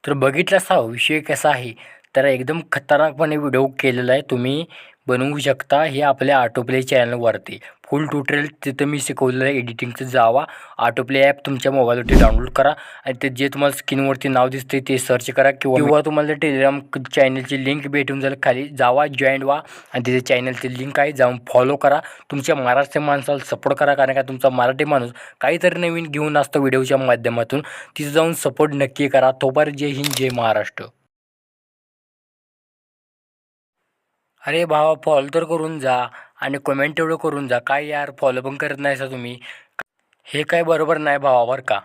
तर बघितलासा विषय कसा आहे. तर एकदम खतरनाकपणे व्हिडिओ केलेला आहे. तुम्ही बनवू शकता हे आपल्या ऑटोप्ले चॅनलवरती. फुल ट्युटोरियल तिथं मी शिकवलेलं आहे एडिटिंगचं. जावा ऑटोप्ले ॲप तुमच्या मोबाईलवरती डाउनलोड करा आणि ते जे तुम्हाला स्क्रीनवरती नाव दिसते ते सर्च करा किंवा तुम्हाला टेलिग्राम चॅनलची लिंक भेटून जाईल. खाली जावा जॉईन व्हा आणि तिथे चॅनलची लिंक आहे, जाऊन फॉलो करा. तुमच्या महाराष्ट्र माणसाला सपोर्ट करा, कारण का तुमचा मराठी माणूस काहीतरी नवीन घेऊन असतो व्हिडिओच्या माध्यमातून. तिथे जाऊन सपोर्ट नक्की करा. तोपर्यंत जय हिंद जय महाराष्ट्र. अरे भावा, फॉलो तर करून जा आणि कमेंट तेवढं करून जा. काय यार, फॉलो पण करत नाहीसा तुम्ही. हे काय बरोबर नाही भावा, बरं का.